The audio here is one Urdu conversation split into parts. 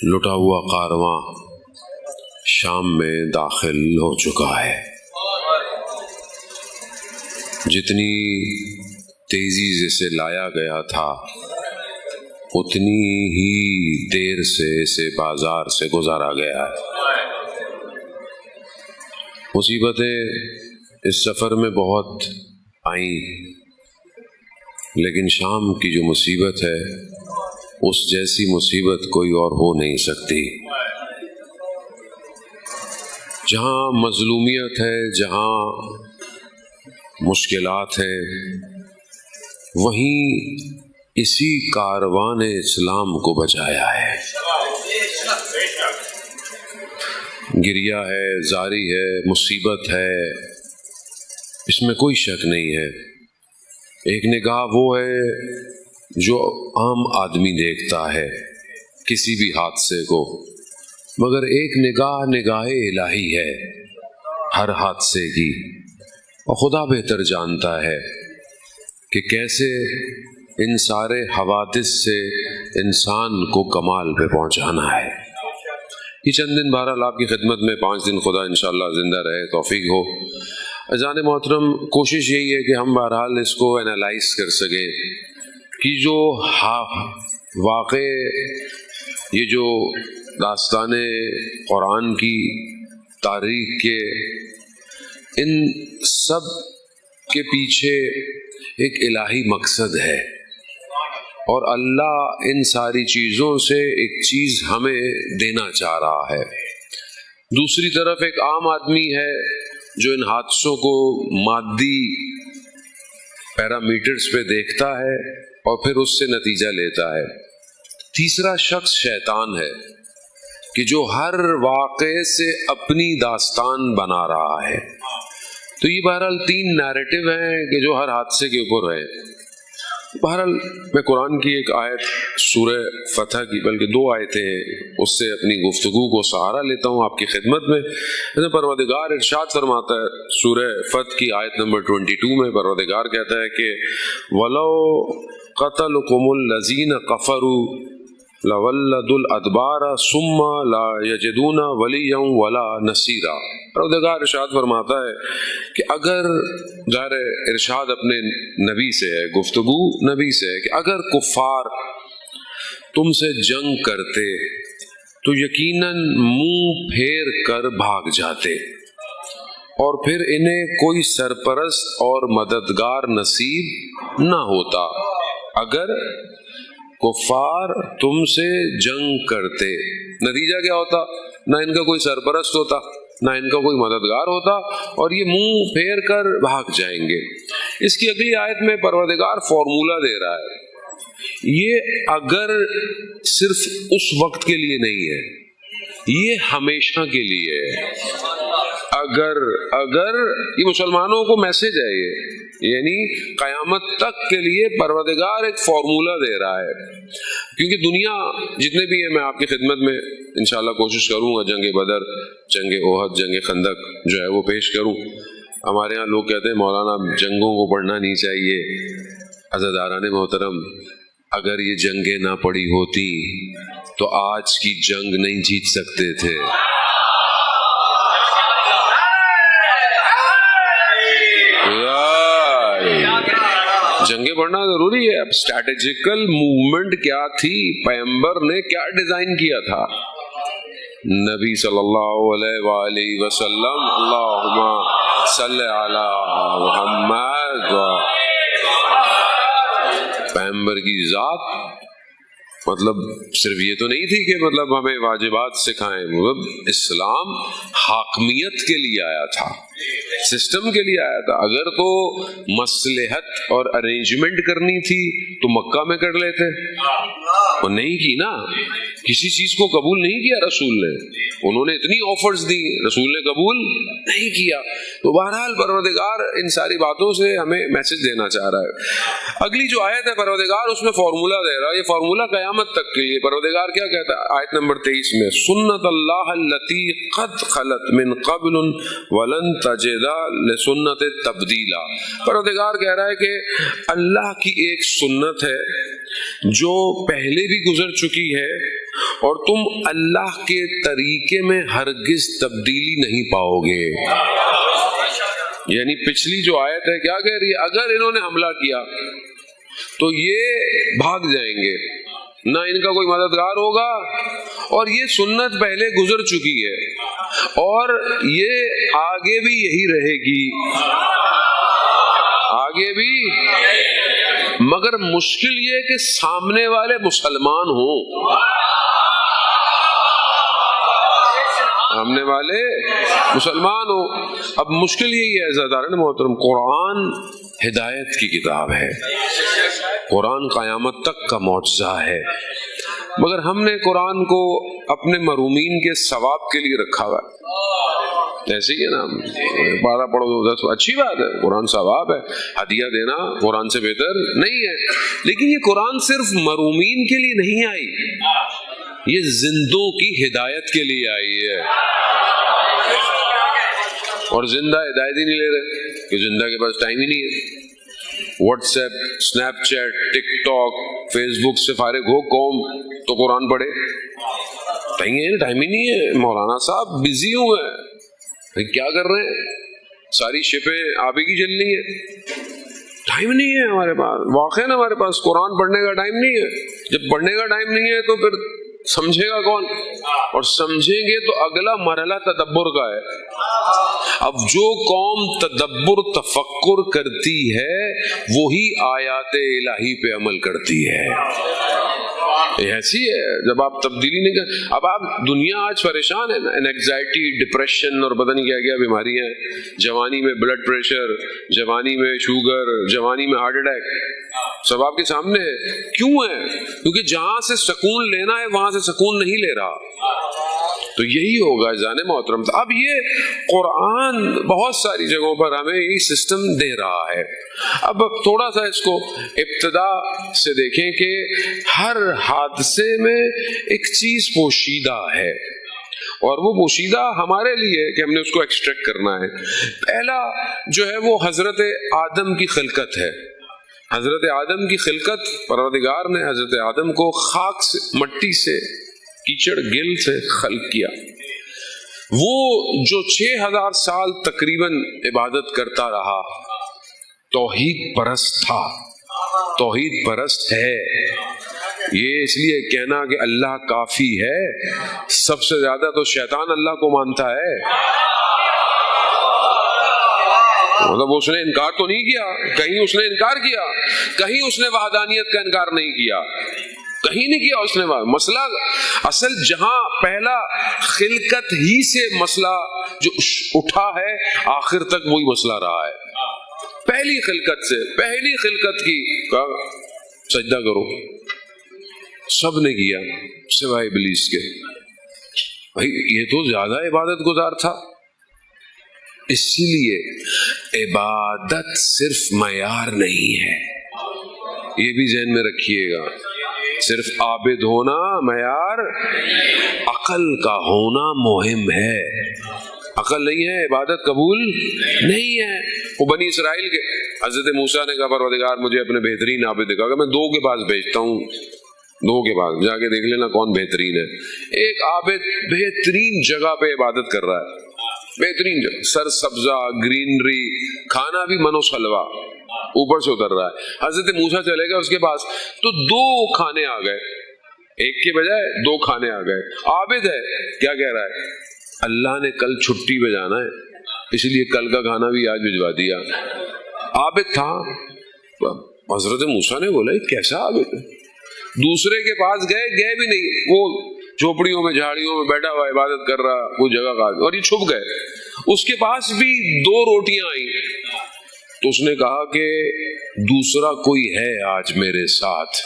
لٹا ہوا کارواں شام میں داخل ہو چکا ہے۔ جتنی تیزی سے اسے لایا گیا تھا اتنی ہی دیر سے اسے بازار سے گزارا گیا ہے۔ مصیبتیں اس سفر میں بہت آئیں، لیکن شام کی جو مصیبت ہے اس جیسی مصیبت کوئی اور ہو نہیں سکتی۔ جہاں مظلومیت ہے، جہاں مشکلات ہیں، وہیں اسی کاروان نے اسلام کو بچایا ہے۔ گریہ ہے، زاری ہے، مصیبت ہے، اس میں کوئی شک نہیں ہے۔ ایک نگاہ وہ ہے جو عام آدمی دیکھتا ہے کسی بھی حادثے کو، مگر ایک نگاہ الہی ہے ہر حادثے کی، اور خدا بہتر جانتا ہے کہ کیسے ان سارے حوادث سے انسان کو کمال پہ پہنچانا ہے۔ یہ چند دن بہرحال آپ کی خدمت میں، 5 دن خدا انشاءاللہ زندہ رہے، توفیق ہو۔ اذان محترم، کوشش یہی ہے کہ ہم بہرحال اس کو انالائز کر سکیں کہ جو واقع یہ جو داستان قرآن کی تاریخ کے ان سب کے پیچھے ایک الہی مقصد ہے، اور اللہ ان ساری چیزوں سے ایک چیز ہمیں دینا چاہ رہا ہے۔ دوسری طرف ایک عام آدمی ہے جو ان حادثوں کو مادی پیرامیٹرز پہ دیکھتا ہے اور پھر اس سے نتیجہ لیتا ہے۔ تیسرا شخص شیطان ہے کہ جو ہر واقعے سے اپنی داستان بنا رہا ہے۔ تو یہ بہرحال 3 نیریٹو ہیں کہ جو ہر حادثے کے اوپر ہیں۔ بہرحال میں قرآن کی ایک آیت سورہ فتح کی، بلکہ 2 آیتیں ہیں، اس سے اپنی گفتگو کو سہارا لیتا ہوں آپ کی خدمت میں۔ پروردگار ارشاد فرماتا ہے سورہ فتح کی آیت نمبر 22 میں، پروردگار کہتا ہے کہ وَلَوْ قَتَلُكُمُ الَّذِينَ كَفَرُوا لَوَلَّدُوا الْأَدْبَارَ ثُمَّ لَا يَجِدُونَ وَلِيًّا وَلَا نَصِيرًا۔ پروردگار ارشاد فرماتا ہے کہ اگر، ظاہر ارشاد اپنے نبی سے ہے، گفتگو نبی سے ہے، کہ اگر کفار تم سے جنگ کرتے تو یقیناً منہ پھیر کر بھاگ جاتے، اور پھر انہیں کوئی سرپرست اور مددگار نصیب نہ ہوتا۔ اگر کفار تم سے جنگ کرتے، نتیجہ کیا ہوتا؟ نہ ان کا کوئی سرپرست ہوتا، نہ ان کا کوئی مددگار ہوتا، اور یہ منہ پھیر کر بھاگ جائیں گے۔ اس کی اگلی آیت میں پروردگار فارمولہ دے رہا ہے۔ یہ اگر صرف اس وقت کے لیے نہیں ہے، یہ ہمیشہ کے لیے ہے۔ اگر یہ مسلمانوں کو میسج ہے، یہ یعنی قیامت تک کے لیے پروردگار ایک فارمولہ دے رہا ہے۔ کیونکہ دنیا جتنے بھی ہیں، میں آپ کی خدمت میں انشاءاللہ کوشش کروں گا جنگ بدر، جنگ احد، جنگ خندق جو ہے وہ پیش کروں۔ ہمارے ہاں لوگ کہتے ہیں مولانا جنگوں کو پڑھنا نہیں چاہیے۔ عزیزان محترم، اگر یہ جنگیں نہ پڑی ہوتی تو آج کی جنگ نہیں جیت سکتے تھے۔ جنگیں پڑھنا ضروری ہے۔ اب اسٹریٹجیکل موومنٹ کیا تھی، پیغمبر نے کیا ڈیزائن کیا تھا؟ نبی صلی اللہ علیہ وآلہ وسلم، اللہم صلی علی محمد، پیغمبر کی ذات مطلب صرف یہ تو نہیں تھی کہ مطلب ہمیں واجبات سکھائیں، مطلب اسلام حاکمیت کے لیے آیا تھا، سسٹم کے لیے آیا تھا۔ اگر تو مصلحت اور ارینجمنٹ کرنی تھی تو مکہ میں کر لیتے، وہ نہیں کی نا، کسی چیز کو قبول نہیں کیا رسول نے، انہوں نے اتنی آفرز دی، رسول نے قبول نہیں کیا۔ تو بہرحال پروردگار ان ساری باتوں سے ہمیں میسج دینا چاہ رہا ہے۔ اگلی جو آیت ہے پروردگار اس میں فارمولہ دے رہا ہے، یہ فارمولہ قیامت تک کے لیے۔ پروردگار کیا کہتا ہے آیت نمبر 23 میں؟ سنت اللہ التی قد خلت من قبل ولن تجد لسنت تبدیلا۔ پروردگار کہہ رہا ہے کہ اللہ کی ایک سنت ہے جو پہلے بھی گزر چکی ہے اور تم اللہ کے طریقے میں ہرگز تبدیلی نہیں پاؤ گے. یعنی پچھلی جو آیت ہے کیا کہہ رہی ہے؟ اگر انہوں نے حملہ کیا تو یہ بھاگ جائیں گے، نہ ان کا کوئی مددگار ہوگا، اور یہ سنت پہلے گزر چکی ہے اور یہ آگے بھی یہی رہے گی، آگے بھی. مگر مشکل یہ کہ سامنے والے مسلمان ہوں، سامنے والے مسلمان ہوں. اب مشکل یہی ہے عزیزان محترم، قرآن ہدایت کی کتاب ہے، قرآن قیامت تک کا معجزہ ہے، مگر ہم نے قرآن کو اپنے مرومین کے ثواب کے لیے رکھا ہوا ہے. ایسے ہی ہے نا، 12 پڑھو 10، اچھی بات ہے، قرآن ثواب ہے، ہدیہ دینا قرآن سے بہتر نہیں ہے، لیکن یہ قرآن صرف مرومین کے لیے نہیں آئی، یہ زندوں کی ہدایت کے لیے آئی ہے. اور زندہ ہدایت ہی نہیں لے رہے کہ زندہ کے پاس ٹائم ہی نہیں ہے. واٹس ایپ، اسنیپ چیٹ، ٹک ٹاک، فیس بک سے فارغ ہو قوم تو قرآن پڑھے، ٹائم ہی نہیں ہے. مولانا صاحب بزی ہوئے ہیں، کیا کر رہے ہیں؟ ساری شپیں آپ ہی کی چل رہی ہیں، ٹائم نہیں ہے ہمارے پاس. واقعی ہمارے پاس قرآن پڑھنے کا ٹائم نہیں ہے. جب پڑھنے کا ٹائم نہیں ہے تو پھر سمجھے گا کون؟ اور سمجھیں گے تو اگلا مرحلہ تدبر کا ہے. اب جو قوم تدبر تفکر کرتی ہے وہی آیات الہی پہ عمل کرتی ہے. ایسی ہے جب آپ تبدیلی نہیں کر. اب آپ دنیا آج پریشان ہے نا، اینگزائٹی، ڈپریشن اور پتہ نہیں کیا کیا بیماریاں ہیں. جوانی میں بلڈ پریشر، جوانی میں شوگر، جوانی میں ہارٹ اٹیک، سب آپ کے سامنے ہے. کیوں ہے؟ کیونکہ جہاں سے سکون لینا ہے وہاں سے سکون نہیں لے رہا. تو یہی ہوگا جانے محترم. اب یہ قرآن بہت ساری جگہوں پر ہمیں یہ سسٹم دے رہا ہے. اب تھوڑا سا اس کو ابتدا سے دیکھیں کہ ہر حادثے میں ایک چیز پوشیدہ ہے، اور وہ پوشیدہ ہمارے لیے کہ ہم نے اس کو ایکسٹریکٹ کرنا ہے. پہلا جو ہے وہ حضرت آدم کی خلقت ہے. حضرت آدم کی خلقت، پروردگار نے حضرت آدم کو خاک سے، مٹی سے، کیچڑ گل سے خلق کیا. وہ جو 6000 سال تقریباً عبادت کرتا رہا، توحید پرست تھا، توحید پرست ہے. یہ اس لیے کہنا کہ اللہ کافی ہے، سب سے زیادہ تو شیطان اللہ کو مانتا ہے. مطلب اس نے انکار تو نہیں کیا، کہیں اس نے انکار کیا، کہیں اس نے وحدانیت کا انکار نہیں کیا، کہیں نہیں کیا اس نے. مسئلہ اصل جہاں پہلا خلقت ہی سے مسئلہ جو اٹھا ہے آخر تک وہی مسئلہ رہا ہے. پہلی خلقت سے، پہلی خلقت کی کہا سجدہ کرو، سب نے کیا سوائے ابلیس کے. بھائی یہ تو زیادہ عبادت گزار تھا. اسی لیے عبادت صرف معیار نہیں ہے، یہ بھی ذہن میں رکھیے گا. صرف عابد ہونا معیار، عقل کا ہونا مہم ہے. عقل نہیں ہے عبادت قبول نہیں ہے. وہ بنی اسرائیل کے حضرت موسیٰ نے کہا پروردگار مجھے اپنے بہترین عابد دکھا، کہ میں 2 کے پاس بھیجتا ہوں، 2 کے پاس جا کے دیکھ لینا کون بہترین ہے. ایک عابد بہترین جگہ پہ عبادت کر رہا ہے، بہترین جگہ، سر سبزہ، گرینری، کھانا بھی منو سلوا، اوپر سے اتر رہا ہے. حضرت موسیٰ چلے گئے اس کے پاس تو 2 کھانے آ گئے، ایک کے بجائے 2 کھانے آ گئے. عابد ہے، کیا کہہ رہا ہے؟ اللہ نے کل چھٹی پہ جانا ہے اس لیے کل کا کھانا بھی آج بھجوا دیا. عابد تھا. حضرت موسیٰ نے بولا کیسا عابد ہے؟ دوسرے کے پاس گئے بھی نہیں، وہ جھوپڑیوں میں جھاڑیوں میں بیٹھا ہوا عبادت کر رہا، کوئی جگہ کا، اور یہ چھپ گئے. اس کے پاس بھی 2 روٹیاں آئیں تو اس نے کہا کہ دوسرا کوئی ہے آج میرے ساتھ.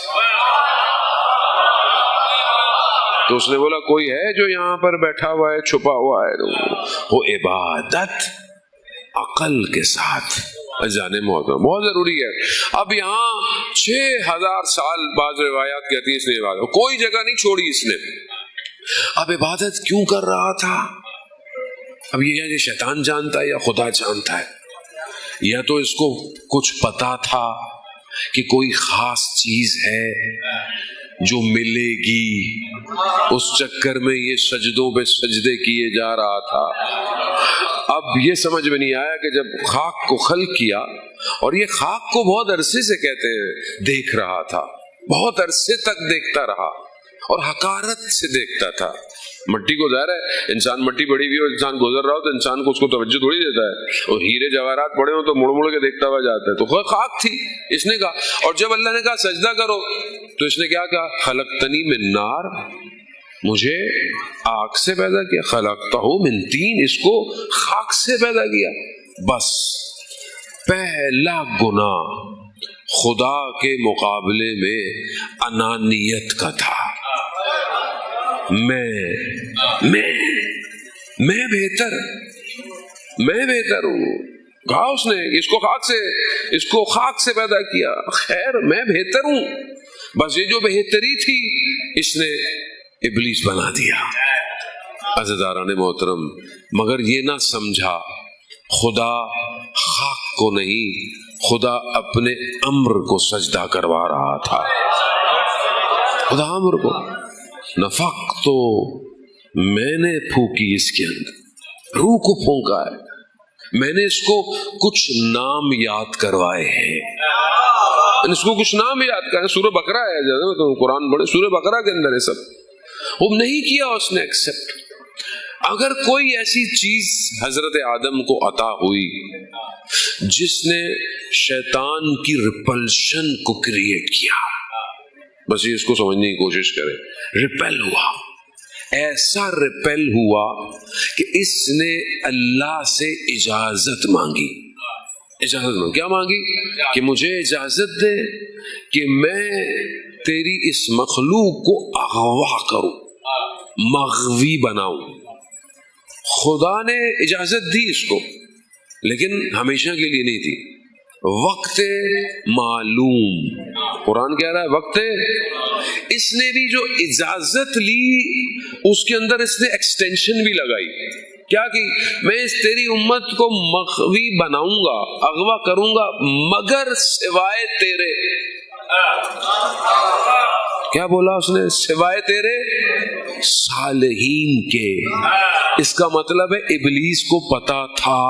تو اس نے بولا کوئی ہے جو یہاں پر بیٹھا ہوا ہے، چھپا ہوا ہے. وہ عبادت عقل کے ساتھ جانے محترم بہت ضروری ہے. اب یہاں 6000 سال بعض روایات کہتی ہیں اس نے عبادت کوئی جگہ نہیں چھوڑی اس نے. اب عبادت کیوں کر رہا تھا؟ اب یہ شیطان جانتا ہے یا خدا جانتا ہے، یا تو اس کو کچھ پتا تھا کہ کوئی خاص چیز ہے، جو ملے گی، اس چکر میں یہ سجدوں پہ سجدے کیے جا رہا تھا۔ اب یہ سمجھ میں نہیں آیا کہ جب خاک کو خلق کیا، اور یہ خاک کو بہت عرصے سے کہتے ہیں دیکھ رہا تھا، بہت عرصے تک دیکھتا رہا اور حقارت سے دیکھتا تھا۔ مٹی کو ظاہر ہے انسان مٹی پڑی ہوئی ہو، انسان گزر رہا ہو تو انسان کو اس کو توجہ تھوڑی دیتا ہے، اور ہیرے جواہرات پڑے ہوں تو مڑ مڑ کے دیکھتا ہوا جاتا ہے۔ تو خاک تھی، اس نے کہا، اور جب اللہ نے کہا سجدہ کرو تو اس نے کیا کہا؟ خلقتنی من نار، مجھے آگ سے پیدا کیا، خلقتہ من طین، اس کو خاک سے پیدا کیا۔ بس پہلا گناہ خدا کے مقابلے میں انانیت کا تھا۔ میں بہتر ہوں، کہا اس نے، اس کو خاک سے پیدا کیا، خیر میں بہتر ہوں۔ بس یہ جو بہتری تھی اس نے ابلیس بنا دیا۔ عزیزان محترم، مگر یہ نہ سمجھا خدا خاک کو نہیں، خدا اپنے امر کو سجدہ کروا رہا تھا۔ خدا امر کو، نفق تو میں نے پھونکی اس کے اندر، روح کو پھونکا ہے، میں نے اس کو کچھ نام یاد کروائے ہیں، اس کو کچھ نام یاد کرے۔ سورہ بقرہ ہے، تو قرآن پڑھے، سورہ بقرہ کے اندر ہے سب۔ وہ نہیں کیا اس نے ایکسپٹ۔ اگر کوئی ایسی چیز حضرت آدم کو عطا ہوئی جس نے شیطان کی ریپلشن کو کریٹ کیا، بس یہ اس کو سمجھنے کی کوشش کرے، ریپل ہوا، ایسا ریپل ہوا کہ اس نے اللہ سے اجازت مانگی۔ اجازت مانگی، کیا مانگی؟ کہ مجھے اجازت دے کہ میں تیری اس مخلوق کو اغوا کروں، مغوی بناؤں۔ خدا نے اجازت دی اس کو، لیکن ہمیشہ کے لیے نہیں تھی، وقت معلوم۔ قرآن کہہ رہا ہے وقت، اس نے بھی جو اجازت لی اس کے اندر اس نے ایکسٹینشن بھی لگائی۔ کیا کی؟ میں اس تیری امت کو مغوی بناؤں گا، اغوا کروں گا، مگر سوائے تیرے۔ کیا بولا اس نے؟ سوائے تیرے صالحین کے۔ اس کا مطلب ہے ابلیس کو پتا تھا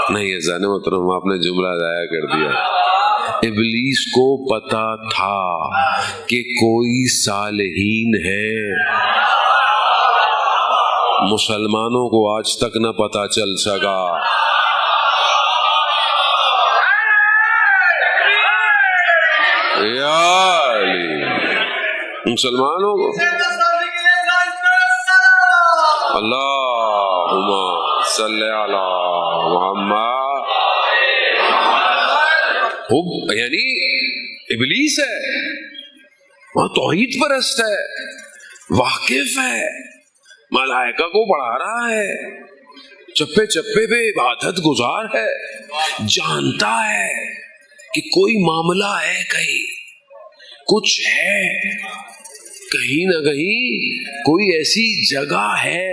نہیں، عزیزان محترم آپ نے جملہ ضائع کر دیا۔ ابلیس کو پتا تھا کہ کوئی صالحین ہے، مسلمانوں کو آج تک نہ پتا چل سکا۔ یا علی، مسلمانوں کو اللہم صلی علی محمد، یعنی ابلیس ہے، وہاں توحید پرست ہے، واقف ہے، ملائکہ کو پڑھا رہا ہے، چپے چپے پہ عبادت گزار ہے، جانتا ہے کہ کوئی معاملہ ہے، کہیں کچھ ہے، کہیں نہ کہیں کوئی ایسی جگہ ہے،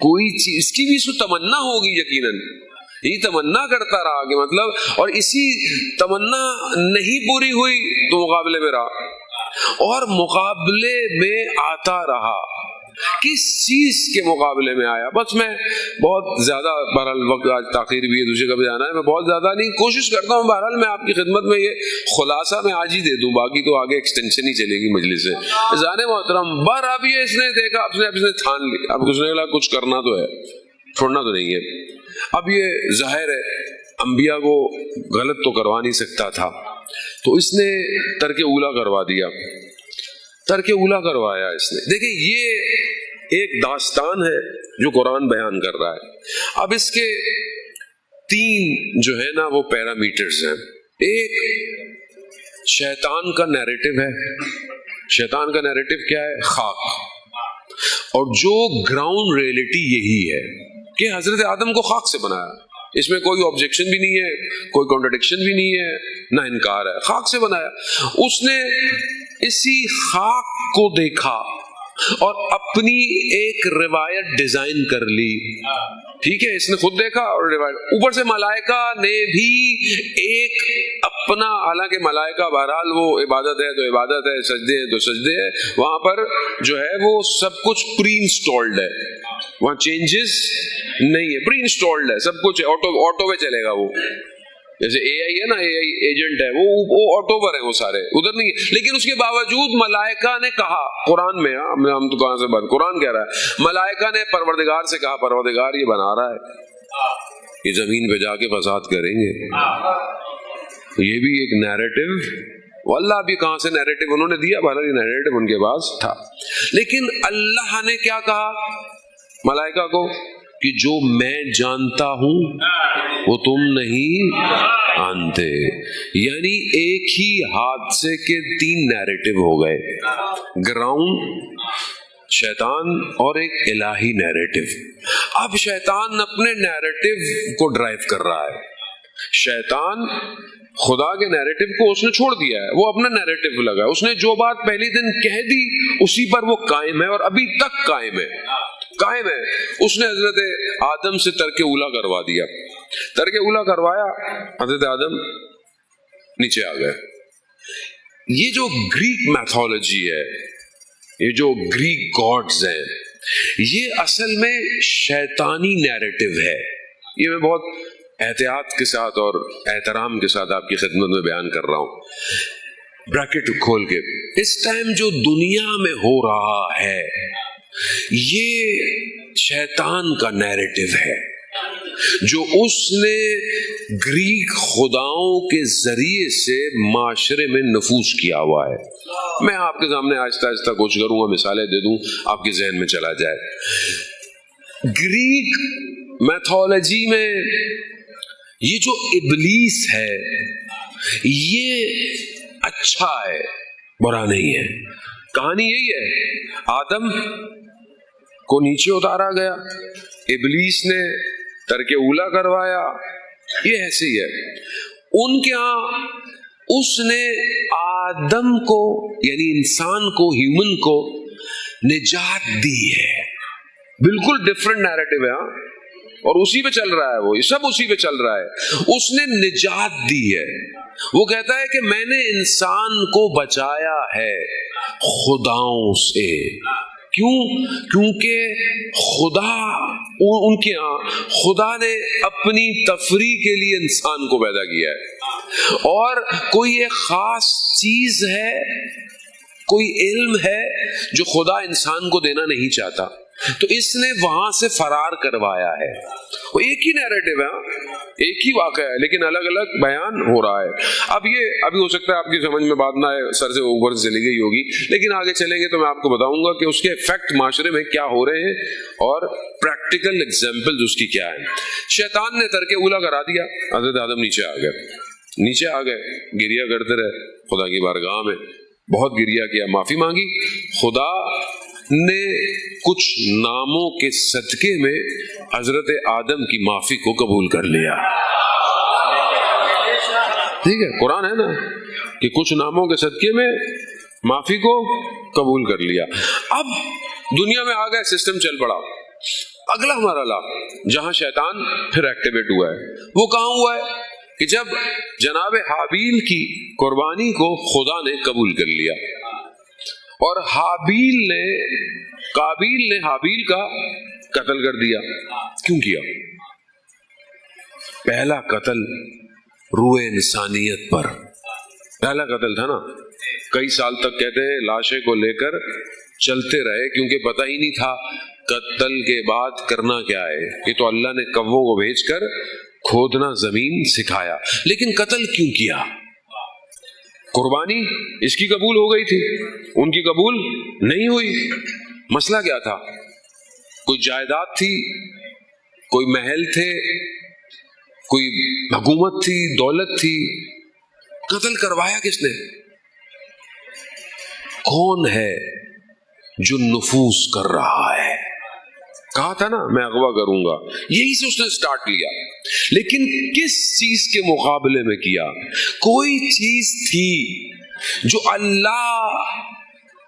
کوئی چیز، اس کی بھی اس کو تمنا ہوگی یقیناً، یہ تمنا کرتا رہا کہ مطلب، اور اسی تمنا نہیں پوری ہوئی تو مقابلے میں رہا، اور مقابلے میں آتا رہا۔ کس چیز کے مقابلے میں آیا؟ بس میں بہت زیادہ، بہرحال وقت آج تاخیر بھی ہے، دوسری کبھی جانا ہے، میں بہت زیادہ نہیں کوشش کرتا ہوں، بہرحال میں آپ کی خدمت میں یہ خلاصہ میں آج ہی دے دوں، باقی تو آگے ایکسٹینشن ہی چلے گی مجلس سے۔ جانے محترم، بر اب یہ اس نے دیکھا، اب اس نے تھان لی، اب اس نے کہا کچھ کرنا تو ہے، چھوڑنا تو نہیں ہے۔ اب یہ ظاہر ہے انبیاء کو غلط تو کروا نہیں سکتا تھا، تو اس نے ترک اولا کروا دیا، ترک اولا کروایا اس نے۔ دیکھیں یہ ایک داستان ہے جو قرآن بیان کر رہا ہے۔ اب اس کے تین جو ہے نا وہ پیرامیٹرز ہیں۔ ایک شیطان کا نیریٹو ہے، شیطان کا نیریٹو کیا ہے؟ خاک، اور جو گراؤنڈ ریئلٹی یہی ہے کہ حضرت آدم کو خاک سے بنایا، اس میں کوئی آبجیکشن بھی نہیں ہے، کوئی کانٹرڈکشن بھی نہیں ہے، نہ انکار ہے، خاک سے بنایا۔ اس نے اسی خاک کو دیکھا اور اپنی ایک روایت ڈیزائن کر لی. ٹھیک ہے, اس نے خود دیکھا اور روایت. اوپر سے ملائکہ نے بھی ایک اپنا, حالانکہ ملائکہ بہرحال وہ عبادت ہے تو عبادت ہے, سجدے ہیں تو سجدے ہے, وہاں پر جو ہے وہ سب کچھ پری انسٹالڈ ہے, وہاں چینجز نہیں ہے, پری انسٹالڈ ہے سب کچھ, آٹو پہ چلے گا وہ. جیسے اے آئی ہے نا, اے آئی ایجنٹ ہے, وہ آٹو پر ہیں وہ سارے, ادھر نہیں ہے. لیکن اس کے باوجود ملائکہ نے کہا قرآن میں, ہم تو کہاں سے بات, قرآن کہہ رہا ہے, ملائکہ نے پروردگار سے کہا پروردگار یہ بنا رہا ہے, یہ زمین پہ جا کے فساد کریں گے. یہ بھی ایک نیریٹو, واللہ ابھی کہاں سے نیریٹو انہوں نے دیا, بھلا یہ نیریٹو ان کے پاس تھا. لیکن اللہ نے کیا کہا ملائکہ کو کہ جو میں جانتا ہوں وہ تم نہیں جانتے. یعنی ایک ہی حادثے کے 3 نیریٹو ہو گئے, گراؤنڈ, شیطان اور ایک الہی نیریٹو. اب شیطان اپنے نیریٹو کو ڈرائیو کر رہا ہے. شیطان خدا کے نیریٹو کو اس نے چھوڑ دیا ہے, وہ اپنا نیریٹو لگا ہے. اس نے جو بات پہلی دن کہہ دی اسی پر وہ قائم ہے, اور ابھی تک قائم ہے. اس نے حضرت آدم سے ترک اولا کروا دیا, ترک اولا کروایا, حضرت آدم نیچے آ گئے. یہ جو گریک میتھولوجی ہے, یہ جو گریک گاڈز ہیں, یہ اصل میں شیطانی نیریٹو ہے. یہ میں بہت احتیاط کے ساتھ اور احترام کے ساتھ آپ کی خدمت میں بیان کر رہا ہوں, بریکٹ کھول کے. اس ٹائم جو دنیا میں ہو رہا ہے یہ شیطان کا نیریٹو ہے, جو اس نے گریک خداؤں کے ذریعے سے معاشرے میں نفوذ کیا ہوا ہے. میں آپ کے سامنے آہستہ آہستہ کوشش کروں گا مثالیں دے دوں, آپ کے ذہن میں چلا جائے. گریک میتھولوجی میں یہ جو ابلیس ہے یہ اچھا ہے, برا نہیں ہے. کہانی یہی ہے, آدم کو نیچے اتارا گیا, ابلیس نے ترک اولا کروایا, یہ ایسے ہی ہے. ان کے ہاں اس نے آدم کو یعنی انسان کو, ہیومن کو نجات دی ہے. بالکل ڈفرنٹ نیریٹو ہے, اور اسی پہ چل رہا ہے, وہ سب اسی پہ چل رہا ہے. اس نے نجات دی ہے. وہ کہتا ہے کہ میں نے انسان کو بچایا ہے خداؤں سے. کیوں؟ کیونکہ خدا, ان کے ہاں خدا نے اپنی تفریح کے لیے انسان کو پیدا کیا ہے, اور کوئی ایک خاص چیز ہے, کوئی علم ہے جو خدا انسان کو دینا نہیں چاہتا, تو اس نے وہاں سے فرار کروایا ہے. وہ ایک ہی نیریٹو ہے, ایک ہی واقعہ ہے, لیکن الگ الگ بیان ہو رہا ہے. اب یہ ابھی ہو سکتا ہے آپ کی سمجھ میں بات نہ آئے, سر سے اوپر سے چلی گئی ہوگی, لیکن آگے چلیں گے تو میں آپ کو بتاؤں گا کہ اس کے ایفیکٹ معاشرے میں کیا ہو رہے ہیں اور پریکٹیکل ایگزامپل اس کی کیا ہے. شیطان نے ترک اولا کرا دیا, حضرت آدم نیچے آ گئے. نیچے آ گئے, گریا کرتے رہے خدا کی بارگاہ میں, بہت گریا کیا, معافی مانگی. خدا نے کچھ ناموں کے صدقے میں حضرت آدم کی معافی کو قبول کر لیا. ٹھیک ہے, قرآن ہے نا کہ کچھ ناموں کے صدقے میں معافی کو قبول کر لیا. اب دنیا میں آ گئے, سسٹم چل پڑا. اگلا مرحلہ جہاں شیطان پھر ایکٹیویٹ ہوا ہے, وہ کہاں ہوا ہے کہ جب جناب حابیل کی قربانی کو خدا نے قبول کر لیا, اور قابیل نے حابیل کا قتل کر دیا. کیوں کیا؟ پہلا قتل روح انسانیت پر, پہلا قتل تھا نا. کئی سال تک کہتے ہیں لاشیں کو لے کر چلتے رہے, کیونکہ پتہ ہی نہیں تھا قتل کے بعد کرنا کیا ہے. یہ تو اللہ نے کووں کو بھیج کر کھودنا زمین سکھایا. لیکن قتل کیوں کیا؟ قربانی اس کی قبول ہو گئی تھی, ان کی قبول نہیں ہوئی. مسئلہ کیا تھا؟ کوئی جائیداد تھی, کوئی محل تھے, کوئی حکومت تھی, دولت تھی. قتل کروایا کس نے؟ کون ہے جو نفوذ کر رہا ہے؟ کہا تھا نا میں اغوا کروں گا, یہی سے اس نے سٹارٹ لیا. لیکن کس چیز کے مقابلے میں کیا؟ کوئی چیز تھی جو اللہ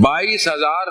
22,000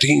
3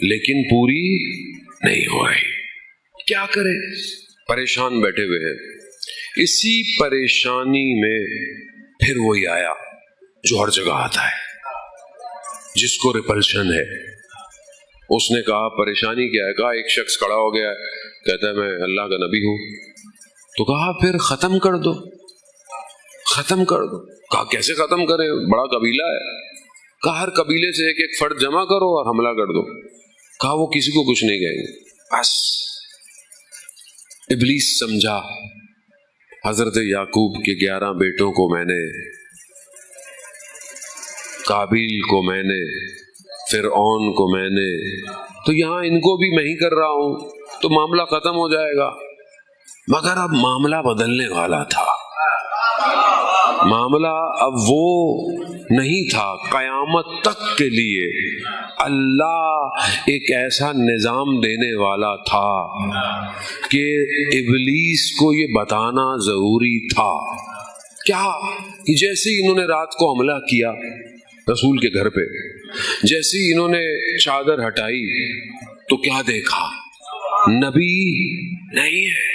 لیکن پوری نہیں ہو رہی. کیا کریں؟ پریشان بیٹھے ہوئے ہیں. اسی پریشانی میں پھر وہی آیا جو ہر جگہ آتا ہے، جس کو ریپلشن ہے. اس نے کہا پریشانی کیا ہے؟ کہا ایک شخص کھڑا ہو گیا ہے، کہتا ہے میں اللہ کا نبی ہوں. تو کہا پھر ختم کر دو، ختم کر دو. کہا کیسے ختم کریں؟ بڑا قبیلہ ہے. کہا ہر قبیلے سے ایک ایک فرد جمع کرو اور حملہ کر دو. کہا وہ کسی کو کچھ نہیں کہیں گے. بس ابلیس سمجھا حضرت یعقوب کے 11 بیٹوں کو میں نے، قابیل کو میں نے، فرعون کو میں نے، تو یہاں ان کو بھی میں ہی کر رہا ہوں تو معاملہ ختم ہو جائے گا. مگر اب معاملہ بدلنے والا تھا. معاملہ اب وہ نہیں تھا. قیامت تک کے لیے اللہ ایک ایسا نظام دینے والا تھا کہ ابلیس کو یہ بتانا ضروری تھا. کیا کہ جیسے ہی انہوں نے رات کو حملہ کیا رسول کے گھر پہ، جیسے ہی انہوں نے چادر ہٹائی تو کیا دیکھا؟ نبی نہیں ہے،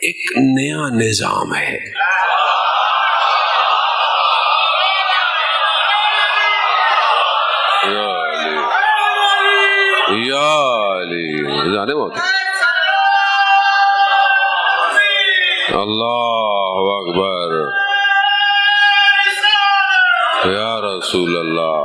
ایک نیا نظام ہے. یا علی جانے موت. اللہ اکبر یا رسول اللہ.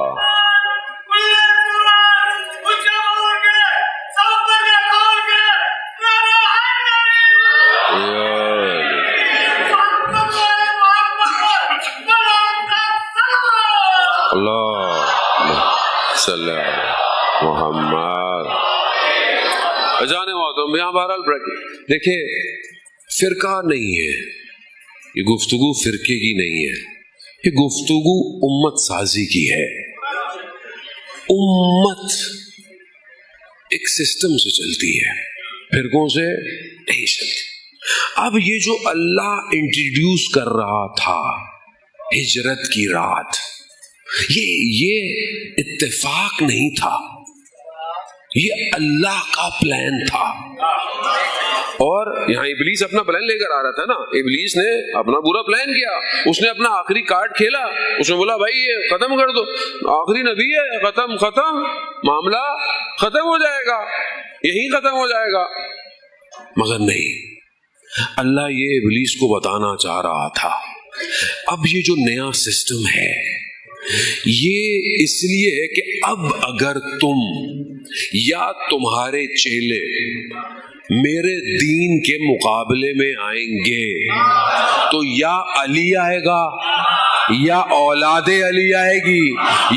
صلی اللہ محمد. جانے والوں یہاں بہرحال دیکھیں فرقہ نہیں ہے یہ گفتگو، فرقے کی نہیں ہے یہ گفتگو، امت سازی کی ہے. امت ایک سسٹم سے چلتی ہے، فرقوں سے نہیں چلتی. اب یہ جو اللہ انٹروڈیوس کر رہا تھا ہجرت کی رات، یہ اتفاق نہیں تھا، یہ اللہ کا پلان تھا. اور یہاں ابلیس اپنا پلان لے کر آ رہا تھا نا. ابلیس نے اپنا پورا پلان کیا، اس نے اپنا آخری کارڈ کھیلا. اس نے بولا بھائی یہ ختم کر دو، آخری نبی ہے، ختم معاملہ ختم ہو جائے گا، یہی ختم ہو جائے گا. مگر نہیں، اللہ یہ ابلیس کو بتانا چاہ رہا تھا اب یہ جو نیا سسٹم ہے یہ اس لیے ہے کہ اب اگر تم یا تمہارے چیلے میرے دین کے مقابلے میں آئیں گے تو یا علی آئے گا، یا اولاد علی آئے گی،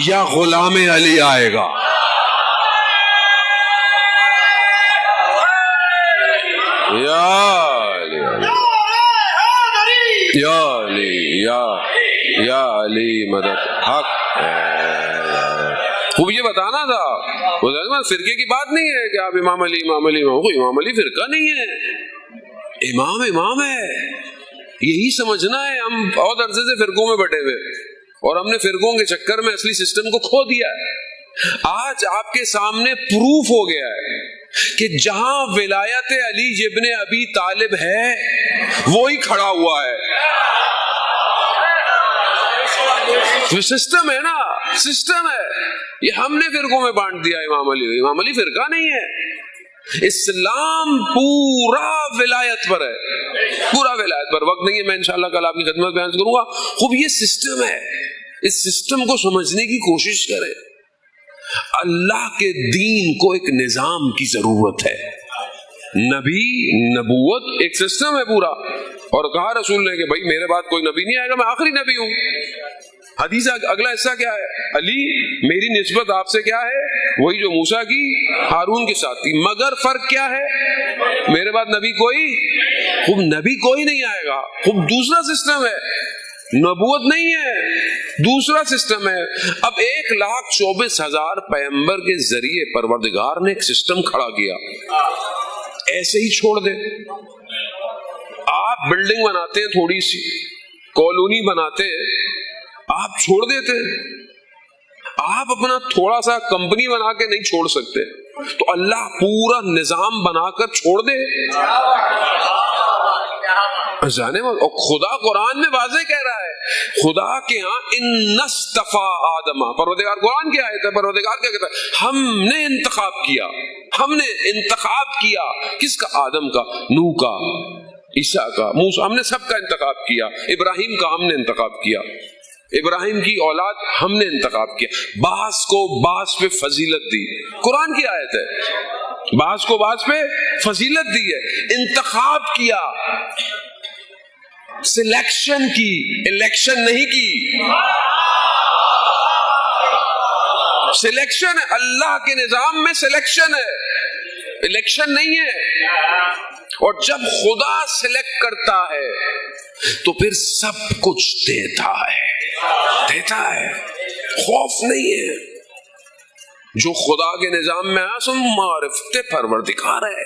یا غلام علی آئے گا. یا علی یا علی یا علی مدد حق. خوب یہ بتانا تھا، فرقے کی بات نہیں ہے کہ آپ امام علی امام علی فرقہ نہیں ہے، امام ہے. یہی سمجھنا ہے. ہم بہت عرصے سے فرقوں میں بٹے ہوئے اور ہم نے فرقوں کے چکر میں اصلی سسٹم کو کھو دیا ہے. آج آپ کے سامنے پروف ہو گیا ہے کہ جہاں ولایت علی ابن ابی طالب ہے وہی کھڑا ہوا ہے. سسٹم ہے نا، سسٹم ہے. یہ ہم نے فرقوں میں بانٹ دیا. امام علی فرقہ نہیں ہے. اسلام پورا ولایت پر ہے، پورا ولایت پر. وقت نہیں ہے، میں انشاءاللہ کل آپ کی خدمت بیان کروں گا. خوب یہ سسٹم ہے، اس سسٹم کو سمجھنے کی کوشش کریں. اللہ کے دین کو ایک نظام کی ضرورت ہے. نبی نبوت ایک سسٹم ہے پورا. اور کہا رسول نے کہ بھائی میرے بعد کوئی نبی نہیں آئے گا، میں آخری نبی ہوں. حدیث اگلا حصہ کیا ہے؟ علی میری نسبت آپ سے کیا ہے؟ وہی جو موسیٰ کی ہارون کے ساتھ تھی، مگر فرق کیا ہے؟ میرے بعد نبی کوئی، خوب نبی کوئی نہیں آئے گا. خوب دوسرا سسٹم ہے، نبوت نہیں ہے، دوسرا سسٹم ہے. اب 1,24,000 پیغمبر کے ذریعے پروردگار نے ایک سسٹم کھڑا کیا. ایسے ہی چھوڑ دے. آپ بلڈنگ بناتے ہیں، تھوڑی سی کالونی بناتے ہیں، آپ چھوڑ دیتے ہیں. آپ اپنا تھوڑا سا کمپنی بنا کے نہیں چھوڑ سکتے، تو اللہ پورا نظام بنا کر چھوڑ دے جانے میں. اور خدا قرآن میں واضح کہہ رہا ہے، خدا کے ہاں ان اصطفیٰ آدم، پروردگار قرآن کی آیت ہے، پروردگار کیا کہتا ہے؟ ہم نے انتخاب کیا، ہم نے انتخاب کیا. کس کا؟ آدم کا، نوح کا، عیسیٰ کا، موسیٰ، ہم نے سب کا انتخاب کیا. ابراہیم کا ہم نے انتخاب کیا، ابراہیم کی اولاد ہم نے انتخاب کیا. بعض کو بعض پہ فضیلت دی، قرآن کی آیت ہے، بعض کو بعض پہ فضیلت دی ہے، انتخاب کیا، سلیکشن کی، الیکشن نہیں کی. سلیکشن ہے، اللہ کے نظام میں سلیکشن ہے، الیکشن نہیں ہے. اور جب خدا سلیکٹ کرتا ہے تو پھر سب کچھ دیتا ہے، خوف نہیں ہے. جو خدا کے نظام میں آیا سن معرفت پروردگار ہے.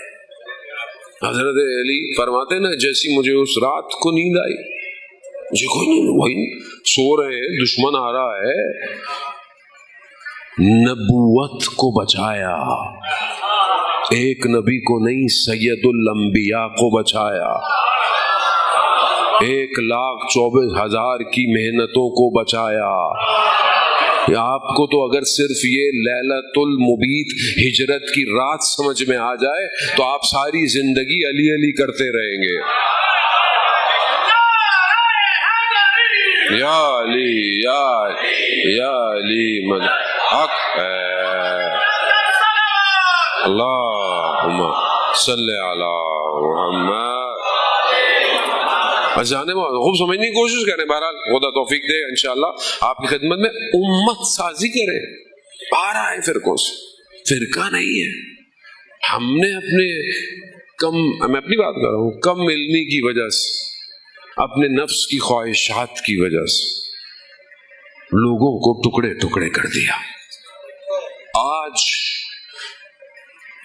حضرت علی فرماتے نا، جیسی مجھے اس رات کو نیند آئی، مجھے کوئی نہیں، وہی سو رہے ہیں، دشمن آ رہا ہے، نبوت کو بچایا، ایک نبی کو نہیں، سید الانبیاء کو بچایا، 1,24,000 کی محنتوں کو بچایا. آپ کو تو اگر صرف یہ لیلۃ المبیت ہجرت کی رات سمجھ میں آ جائے تو آپ ساری زندگی علی علی کرتے رہیں گے. یا علی یا علی من حق ہے. اللہم صلی علی محمد. جانے میں خوب سمجھنے کی کوشش کریں. بہرحال خدا توفیق دے انشاءاللہ آپ کی خدمت میں امت سازی کریں. آ رہا ہے فرقوں سے، فرقہ نہیں ہے. ہم نے میں اپنی بات کر رہا ہوں، کم علمی کی وجہ سے، اپنے نفس کی خواہشات کی وجہ سے لوگوں کو ٹکڑے ٹکڑے کر دیا. آج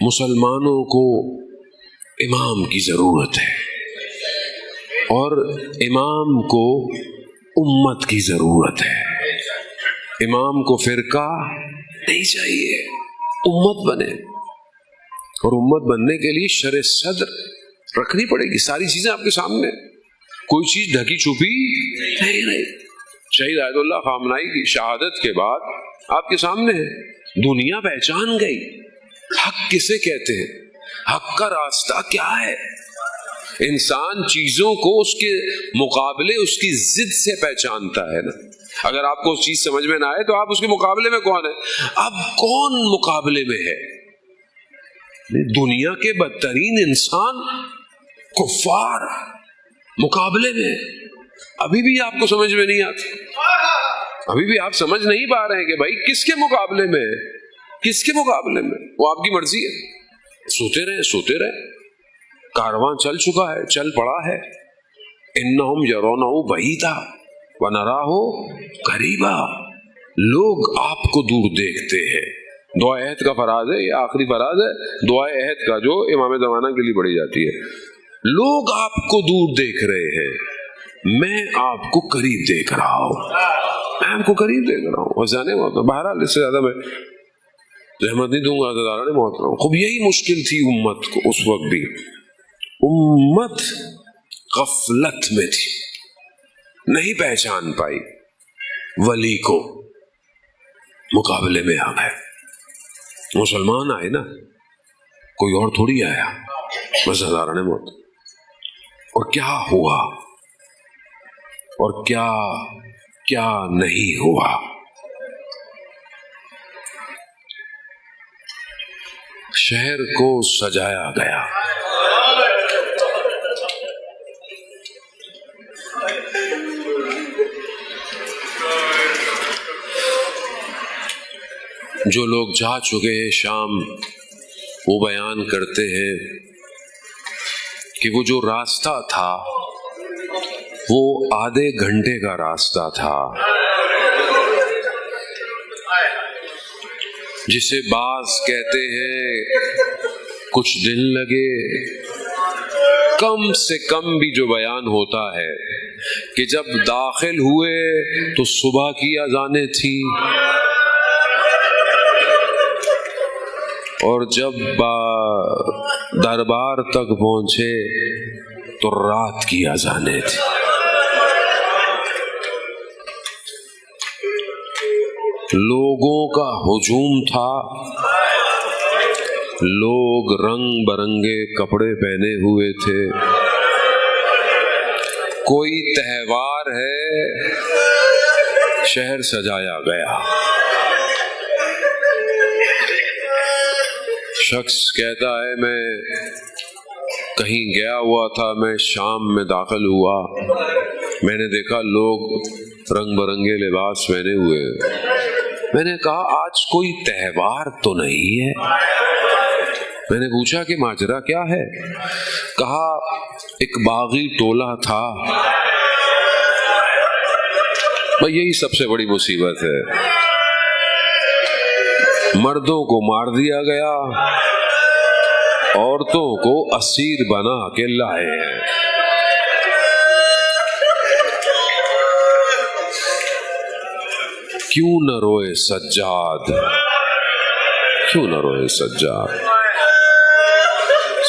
مسلمانوں کو امام کی ضرورت ہے، اور امام کو امت کی ضرورت ہے. امام کو فرقہ نہیں چاہیے، امت بنے. اور امت بننے کے لیے شرع صدر رکھنی پڑے گی. ساری چیزیں آپ کے سامنے، کوئی چیز ڈھکی چھپی نہیں رہی. شہید آیت اللہ خامنائی کی شہادت کے بعد آپ کے سامنے ہے. دنیا پہچان گئی حق کسے کہتے ہیں، حق کا راستہ کیا ہے. انسان چیزوں کو اس کے مقابلے اس کی ضد سے پہچانتا ہے نا. اگر آپ کو اس چیز سمجھ میں نہ آئے تو آپ اس کے مقابلے میں کون ہے؟ اب کون مقابلے میں ہے؟ دنیا کے بدترین انسان کفار مقابلے میں. ابھی بھی آپ کو سمجھ میں نہیں آتی، ابھی بھی آپ سمجھ نہیں پا رہے ہیں کہ بھائی کس کے مقابلے میں ہے، کس کے مقابلے میں. وہ آپ کی مرضی ہے، سوتے رہے. کارواں چل چکا ہے، چل پڑا ہے. انہم یرونہ بعیدا ونراہ قریبا. لوگ آپ کو دور دیکھتے ہیں. دعا عہد کا فراز ہے، یہ آخری فراز ہے دعا عہد کا جو امام زمانہ کے لیے پڑھی جاتی ہے. لوگ آپ کو دور دیکھ رہے ہیں، میں آپ کو قریب دیکھ رہا ہوں، اور جانے والا. بہرحال اس سے زیادہ میں رحمت نہیں دوں گا. نے محترم خوب یہی مشکل تھی امت کو اس وقت بھی. امت غفلت میں تھی، نہیں پہچان پائی. ولی کو مقابلے میں آ گئے. مسلمان آئے نا، کوئی اور تھوڑی آیا. مسلمان نے موت. اور کیا ہوا اور کیا نہیں ہوا. شہر کو سجایا گیا، جو لوگ جا چکے ہیں شام وہ بیان کرتے ہیں کہ وہ جو راستہ تھا وہ آدھے گھنٹے کا راستہ تھا، جسے بعض کہتے ہیں کچھ دن لگے. کم سے کم بھی جو بیان ہوتا ہے کہ جب داخل ہوئے تو صبح کی اذانیں تھیں، اور جب دربار تک پہنچے تو رات کی اذانیں تھی. لوگوں کا ہجوم تھا، لوگ رنگ برنگے کپڑے پہنے ہوئے تھے. کوئی تہوار ہے، شہر سجایا گیا. شخص کہتا ہے میں کہیں گیا ہوا تھا، میں شام میں داخل ہوا، میں نے دیکھا لوگ رنگ برنگے لباس پہنے ہوئے. میں نے کہا آج کوئی تہوار تو نہیں ہے؟ میں نے پوچھا کہ ماجرا کیا ہے؟ کہا ایک باغی ٹولہ تھا. بھئی یہی سب سے بڑی مصیبت ہے، مردوں کو مار دیا گیا، عورتوں کو اسیر بنا کے لائے ہیں. کیوں نہ روئے سجاد، کیوں نہ روئے سجاد.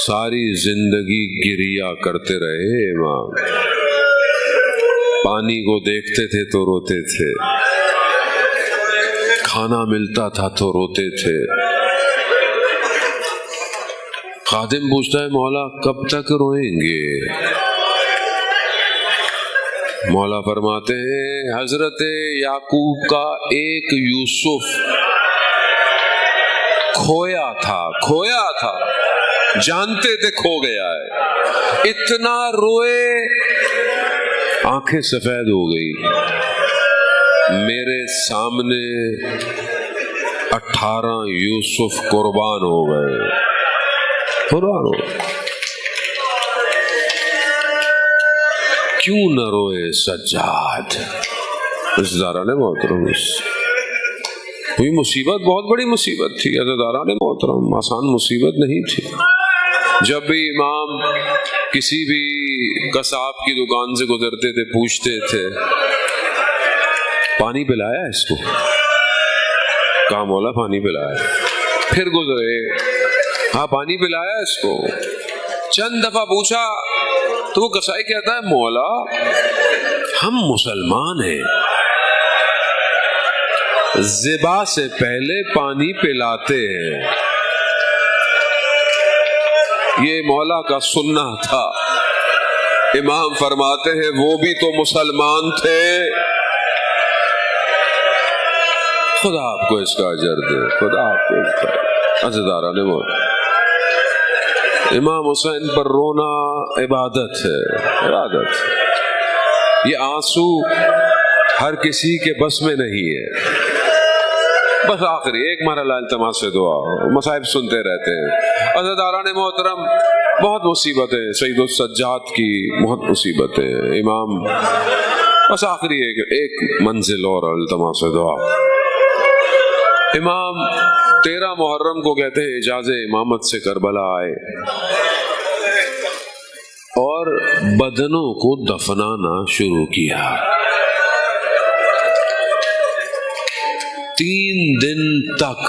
ساری زندگی گریا کرتے رہے امام، پانی کو دیکھتے تھے تو روتے تھے، کھانا ملتا تھا تو روتے تھے. خادم پوچھتا ہے مولا کب تک روئیں گے؟ مولا فرماتے ہیں حضرت یعقوب کا ایک یوسف کھویا تھا، جانتے تھے کھو گیا ہے، اتنا روئے آنکھیں سفید ہو گئی. میرے سامنے 18 یوسف قربان ہو گئے. کیوں نہ روئے سجاد. عزیزاران محترم، کوئی مصیبت بہت بڑی مصیبت تھی. عزیزاران محترم، آسان مصیبت نہیں تھی. جب بھی امام کسی بھی قصاب کی دکان سے گزرتے تھے پوچھتے تھے پانی پلایا اس کو؟ کہا مولا پانی پلایا. پھر گزرے، ہاں پانی پلایا اس کو. چند دفعہ پوچھا تو وہ قصائی کہتا ہے مولا ہم مسلمان ہیں، ذبح سے پہلے پانی پلاتے ہیں. یہ مولا کا سننا تھا. امام فرماتے ہیں وہ بھی تو مسلمان تھے. خدا آپ کو اس کا اجر دے، خدا آپ کو اس کا. عزیزاران نے وہ امام حسین پر رونا عبادت ہے، عبادت. یہ آنسو ہر کسی کے بس میں نہیں ہے. بس آخری ایک مرحلہ التماس سے دعا، مصائب سنتے رہتے ہیں. عزیزاران محترم، بہت مصیبتیں سید السجاد کی، بہت مصیبتیں. امام بس آخری ایک منزل اور التماس سے دعا. امام 13 محرم کو کہتے ہیں اجازت امامت سے کربلا آئے اور بدنوں کو دفنانا شروع کیا. 3 دن تک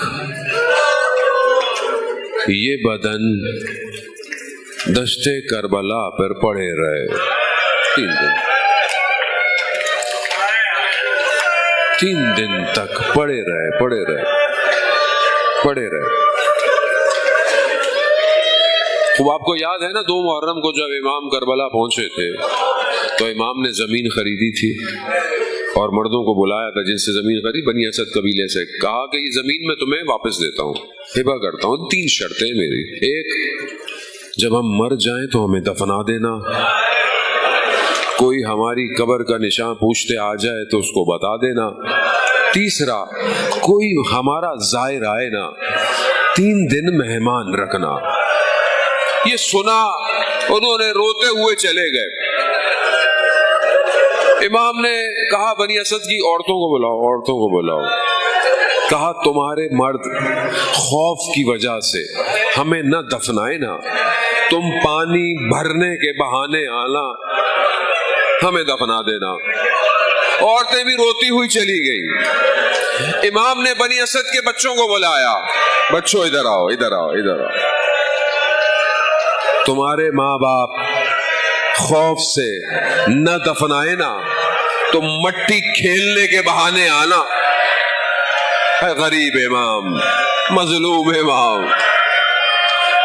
یہ بدن دشت کربلا پر پڑے رہے. 3 دن تک پڑے رہے. خوب آپ کو یاد ہے نا 2 محرم کو جب امام کربلا پہنچے تھے تو امام نے زمین خریدی تھی اور مردوں کو بلایا تھا جن سے زمین خریدی، بنی اسد قبیلے سے. کہا کہ یہ زمین میں تمہیں واپس دیتا ہوں، ہبہ کرتا ہوں. 3 شرطیں میری. ایک، جب ہم مر جائیں تو ہمیں دفنا دینا. کوئی ہماری قبر کا نشان پوچھتے آ جائے تو اس کو بتا دینا. تیسرا، کوئی ہمارا زائر آئے نا 3 دن مہمان رکھنا. یہ سنا انہوں نے روتے ہوئے چلے گئے. امام نے کہا بنی اسد کی عورتوں کو بلاؤ. کہا تمہارے مرد خوف کی وجہ سے ہمیں نہ دفنائے نا، تم پانی بھرنے کے بہانے آنا، ہمیں دفنا دینا. عورتیں بھی روتی ہوئی چلی گئی. امام نے بنی اسد کے بچوں کو بلایا. بچوں ادھر آؤ ادھر آؤ ادھر آؤ. تمہارے ماں باپ خوف سے نہ دفنائے نا تو مٹی کھیلنے کے بہانے آنا. ہے غریب امام، مظلوم امام،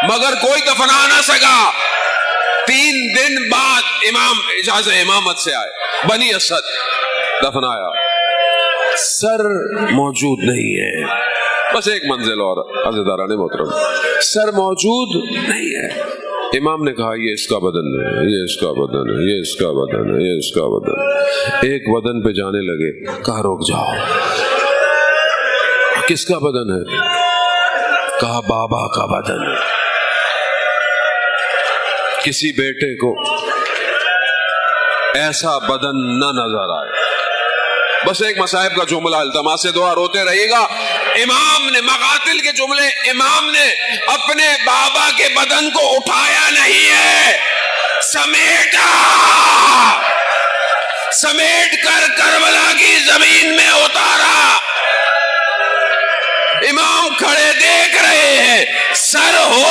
مگر کوئی دفنا نہ سکا. 3 دن بعد امام اجازت امامت سے آئے، بنی اسد دفنایا. سر موجود نہیں ہے، بس ایک منزل اور عزیزداران محترم، سر موجود نہیں ہے. امام نے کہا یہ اس کا بدن ہے، یہ اس کا بدن ہے، یہ اس کا بدن ہے، یہ اس کا بدن ہے. ایک بدن پہ جانے لگے، کہا رک جاؤ. کس کا بدن ہے؟ کہا بابا کا بدن ہے. کسی بیٹے کو ایسا بدن نہ نظر آئے. بس ایک مصائب کا جملہ، التماس سے دعا، روتے رہیے گا. امام نے مقاتل کے جملے، امام نے اپنے بابا کے بدن کو اٹھایا نہیں ہے، سمیٹ کر کربلا کی زمین میں اتارا. امام کھڑے دیکھ رہے ہیں، سر ہو